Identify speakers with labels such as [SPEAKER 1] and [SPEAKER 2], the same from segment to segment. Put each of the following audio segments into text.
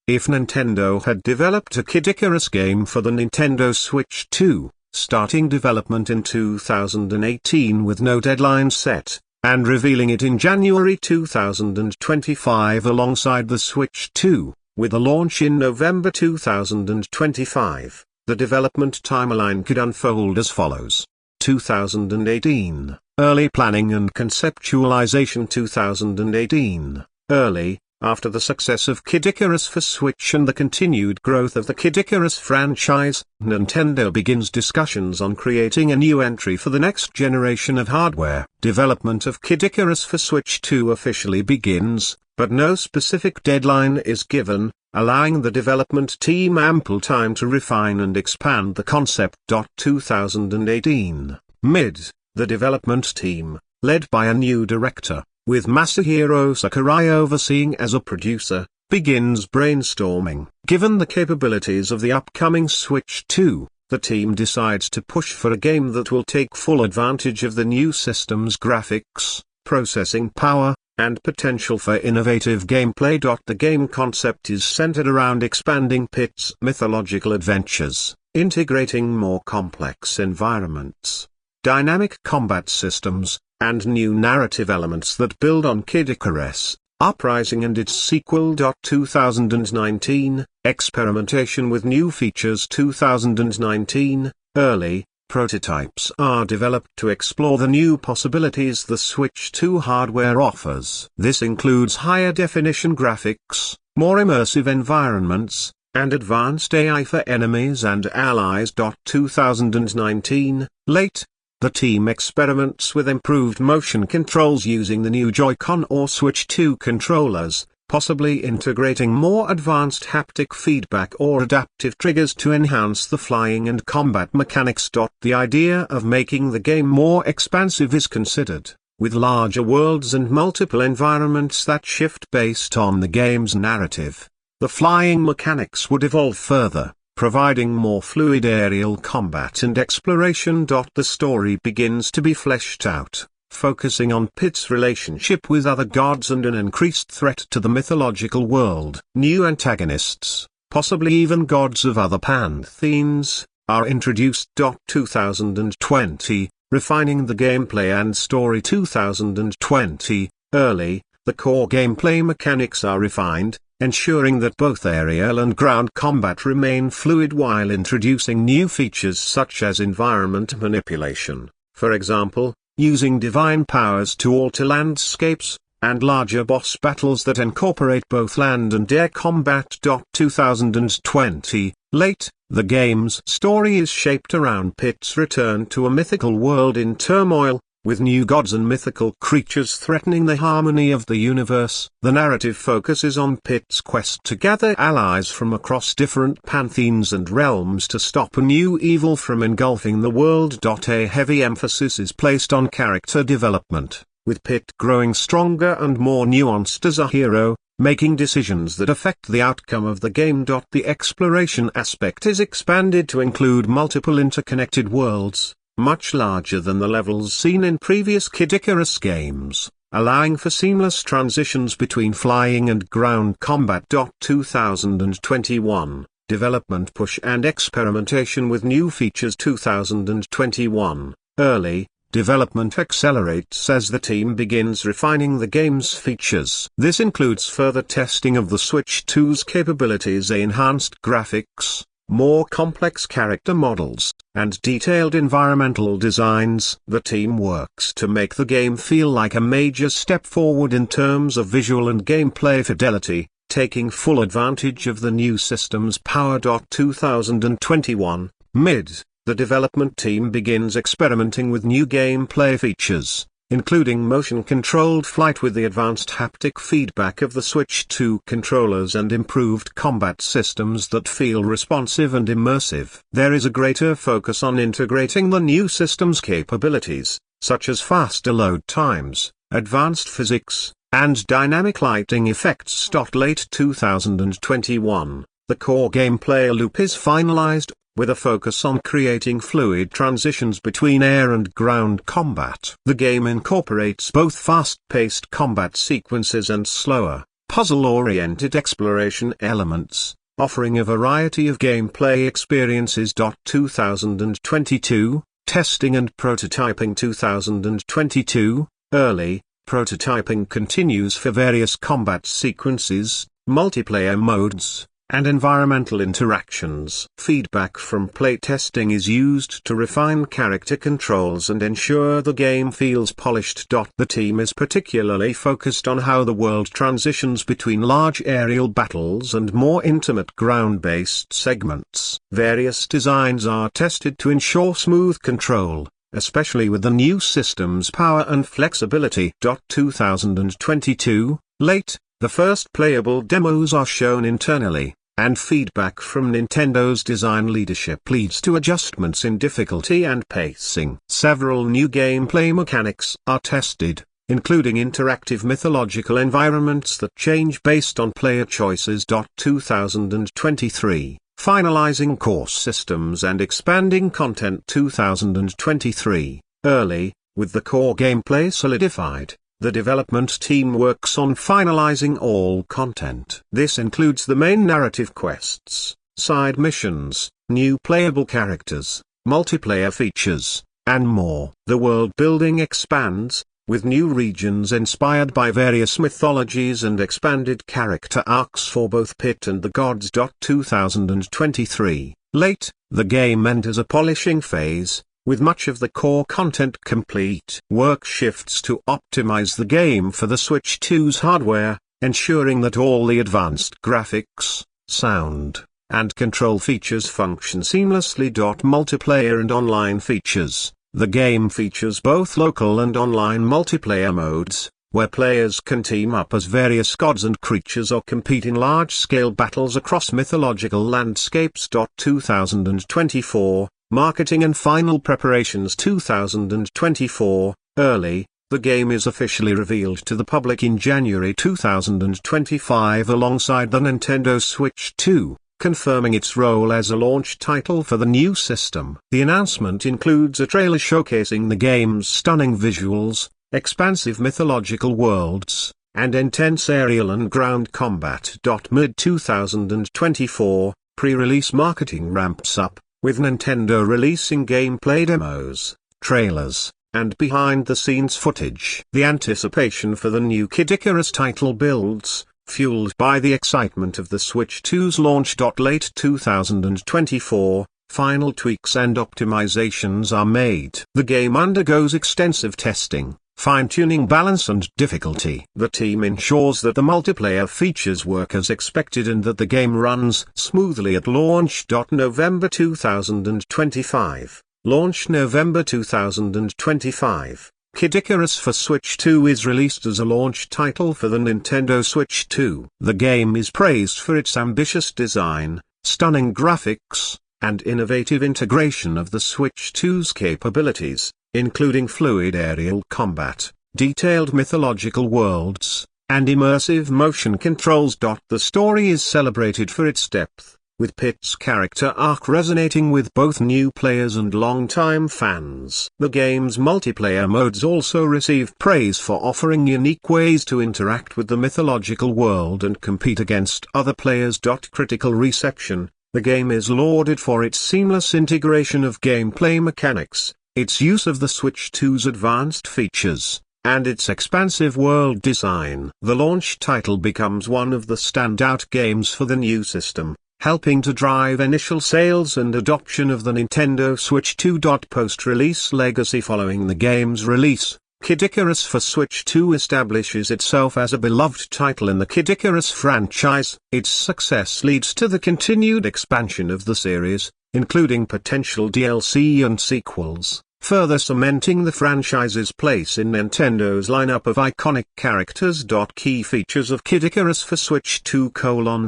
[SPEAKER 1] If Nintendo had developed a Kid Icarus game for the Nintendo Switch 2, starting development in 2018 with no deadline set, and revealing it in January 2025 alongside the Switch 2, with a launch in November 2025, the development timeline could unfold as follows. 2018, early planning and conceptualization. 2018, early, after the success of Kid Icarus for Switch and the continued growth of the Kid Icarus franchise, Nintendo begins discussions on creating a new entry for the next generation of hardware. Development of Kid Icarus for Switch 2 officially begins, but no specific deadline is given, allowing the development team ample time to refine and expand the concept. 2018, mid, the development team, led by a new director, with Masahiro Sakurai overseeing as a producer, begins brainstorming. Given the capabilities of the upcoming Switch 2, the team decides to push for a game that will take full advantage of the new system's graphics, processing power, and potential for innovative gameplay. The game concept is centered around expanding Pit's mythological adventures, integrating more complex environments, dynamic combat systems, and new narrative elements that build on Kid Icarus, Uprising and its sequel. 2019, experimentation with new features. 2019, early, prototypes are developed to explore the new possibilities the Switch 2 hardware offers. This includes higher definition graphics, more immersive environments, and advanced AI for enemies and allies. 2019, late, the team experiments with improved motion controls using the new Joy-Con or Switch 2 controllers, possibly integrating more advanced haptic feedback or adaptive triggers to enhance the flying and combat mechanics. The idea of making the game more expansive is considered, with larger worlds and multiple environments that shift based on the game's narrative. The flying mechanics would evolve further, providing more fluid aerial combat and exploration. The story begins to be fleshed out, focusing on Pit's relationship with other gods and an increased threat to the mythological world. New antagonists, possibly even gods of other pantheons, are introduced. 2020, refining the gameplay and story. 2020, early, the core gameplay mechanics are refined, ensuring that both aerial and ground combat remain fluid while introducing new features such as environment manipulation, for example, using divine powers to alter landscapes, and larger boss battles that incorporate both land and air combat. 2020, late, the game's story is shaped around Pit's return to a mythical world in turmoil, with new gods and mythical creatures threatening the harmony of the universe. The narrative focuses on Pit's quest to gather allies from across different pantheons and realms to stop a new evil from engulfing the world. A heavy emphasis is placed on character development, with Pit growing stronger and more nuanced as a hero, making decisions that affect the outcome of the game. The exploration aspect is expanded to include multiple interconnected worlds, much larger than the levels seen in previous Kid Icarus games, allowing for seamless transitions between flying and ground combat. 2021, development push and experimentation with new features. 2021, early, development accelerates as the team begins refining the game's features. This includes further testing of the Switch 2's capabilities, enhanced graphics, more complex character models, and detailed environmental designs. The team works to make the game feel like a major step forward in terms of visual and gameplay fidelity, taking full advantage of the new system's power. 2021, mid, the development team begins experimenting with new gameplay features, including motion-controlled flight with the advanced haptic feedback of the Switch 2 controllers and improved combat systems that feel responsive and immersive. There is a greater focus on integrating the new system's capabilities, such as faster load times, advanced physics, and dynamic lighting effects. Late 2021, the core gameplay loop is finalized, with a focus on creating fluid transitions between air and ground combat. The game incorporates both fast-paced combat sequences and slower, puzzle-oriented exploration elements, offering a variety of gameplay experiences. 2022, testing and prototyping. 2022, early prototyping continues for various combat sequences, multiplayer modes, and environmental interactions. Feedback from playtesting is used to refine character controls and ensure the game feels polished. The team is particularly focused on how the world transitions between large aerial battles and more intimate ground-based segments. Various designs are tested to ensure smooth control, especially with the new system's power and flexibility. 2022, late, the first playable demos are shown internally, and feedback from Nintendo's design leadership leads to adjustments in difficulty and pacing. Several new gameplay mechanics are tested, including interactive mythological environments that change based on player choices. 2023, finalizing core systems and expanding content. 2023, early, with the core gameplay solidified, the development team works on finalizing all content. This includes the main narrative quests, side missions, new playable characters, multiplayer features, and more. The world building expands, with new regions inspired by various mythologies and expanded character arcs for both Pit and the gods. 2023, late, the game enters a polishing phase, with much of the core content complete. Work shifts to optimize the game for the Switch 2's hardware, ensuring that all the advanced graphics, sound, and control features function seamlessly. Multiplayer and online features. The game features both local and online multiplayer modes, where players can team up as various gods and creatures or compete in large-scale battles across mythological landscapes. 2024, marketing and final preparations. 2024, early, the game is officially revealed to the public in January 2025 alongside the Nintendo Switch 2, confirming its role as a launch title for the new system. The announcement includes a trailer showcasing the game's stunning visuals, expansive mythological worlds, and intense aerial and ground combat. Mid-2024, pre-release marketing ramps up, with Nintendo releasing gameplay demos, trailers, and behind-the-scenes footage. The anticipation for the new Kid Icarus title builds, fueled by the excitement of the Switch 2's launch. Late 2024, final tweaks and optimizations are made. The game undergoes extensive testing, fine-tuning balance and difficulty. The team ensures that the multiplayer features work as expected and that the game runs smoothly at launch. November 2025, launch November 2025. Kid Icarus for Switch 2 is released as a launch title for the Nintendo Switch 2. The game is praised for its ambitious design, stunning graphics, and innovative integration of the Switch 2's capabilities, including fluid aerial combat, detailed mythological worlds, and immersive motion controls. The story is celebrated for its depth, with Pit's character arc resonating with both new players and longtime fans. The game's multiplayer modes also receive praise for offering unique ways to interact with the mythological world and compete against other players. Critical reception. The game is lauded for its seamless integration of gameplay mechanics, its use of the Switch 2's advanced features, and its expansive world design. The launch title becomes one of the standout games for the new system, helping to drive initial sales and adoption of the Nintendo Switch 2. Post-release legacy. Following the game's release, Kid Icarus for Switch 2 establishes itself as a beloved title in the Kid Icarus franchise. Its success leads to the continued expansion of the series, including potential DLC and sequels, further cementing the franchise's place in Nintendo's lineup of iconic characters. Key features of Kid Icarus for Switch 2: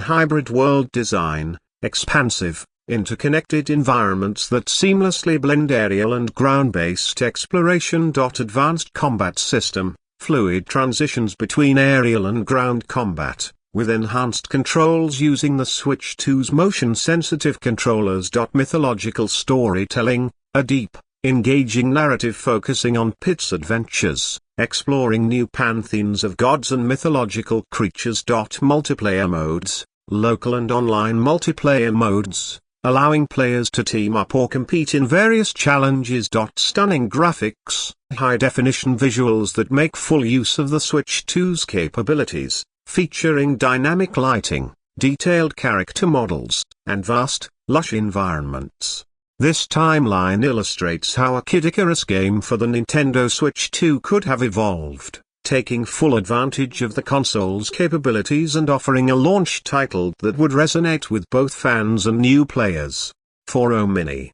[SPEAKER 1] hybrid world design, expansive, interconnected environments that seamlessly blend aerial and ground-based exploration. Advanced combat system, fluid transitions between aerial and ground combat, with enhanced controls using the Switch 2's motion-sensitive controllers. Mythological storytelling, a deep, engaging narrative focusing on Pit's adventures, exploring new pantheons of gods and mythological creatures. Multiplayer modes, local and online multiplayer modes, allowing players to team up or compete in various challenges. Stunning graphics, high-definition visuals that make full use of the Switch 2's capabilities, featuring dynamic lighting, detailed character models, and vast, lush environments. This timeline illustrates how a Kid Icarus game for the Nintendo Switch 2 could have evolved, taking full advantage of the console's capabilities and offering a launch title that would resonate with both fans and new players. For O Mini,